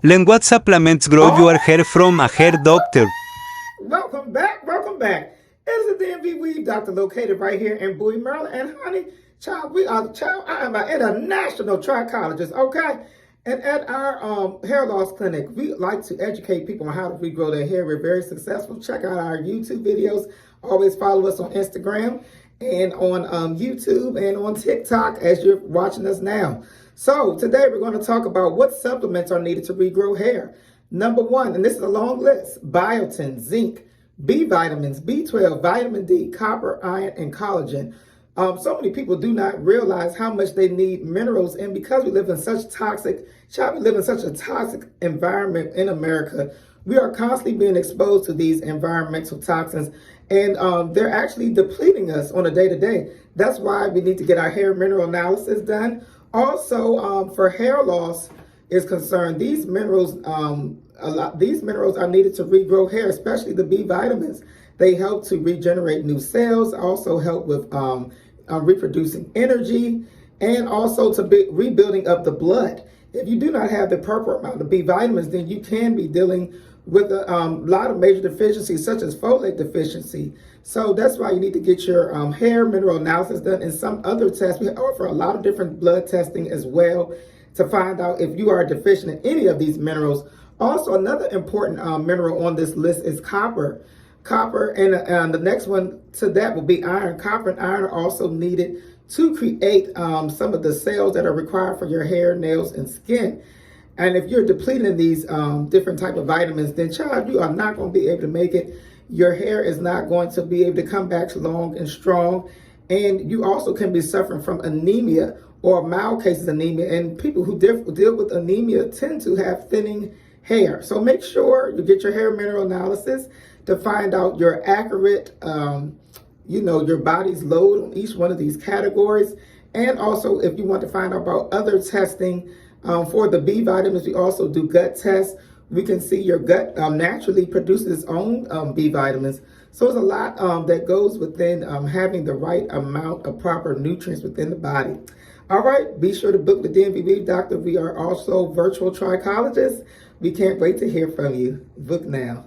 Learn what supplements grow your hair from a hair doctor. Welcome back, welcome back. It's the DMV Weave Doctor located right here in Bowie, Maryland. And honey, I am an international trichologist, okay? And at our hair loss clinic, we like to educate people on how to regrow their hair. We're very successful. Check out our YouTube videos. Always follow us on Instagram and on YouTube and on TikTok as you're watching us now. So today we're going to talk about what supplements are needed to regrow hair. Number one, and this is a long list: biotin, zinc, B vitamins, B12, vitamin D, copper, iron, and collagen. So many people do not realize how much they need minerals, and because we live in such a toxic environment in America, we are constantly being exposed to these environmental toxins, and they're actually depleting us on a day-to-day. That's why we need to get our hair mineral analysis done. Also, for hair loss is concerned, these minerals are needed to regrow hair, especially the B vitamins. They help to regenerate new cells, also help with reproducing energy, and also to be rebuilding of the blood. If you do not have the proper amount of B vitamins, then you can be dealing with a lot of major deficiencies, such as folate deficiency. So that's why you need to get your hair mineral analysis done, and some other tests. We offer a lot of different blood testing as well to find out if you are deficient in any of these minerals. Also, another important mineral on this list is copper. Copper, and the next one to that will be iron. Copper and iron are also needed to create some of the cells that are required for your hair, nails, and skin. And if you're depleting these different type of vitamins, then child, you are not going to be able to make it. Your hair is not going to be able to come back long and strong. And you also can be suffering from anemia or mild cases of anemia. And people who deal with anemia tend to have thinning hair. So make sure you get your hair mineral analysis to find out your accurate, your body's load on each one of these categories. And also, if you want to find out about other testing for the B vitamins, we also do gut tests. We can see your gut naturally produces its own B vitamins. So there's a lot that goes within having the right amount of proper nutrients within the body. All right, be sure to book the DMV Weave Doctor. We are also virtual trichologists. We can't wait to hear from you. Book now.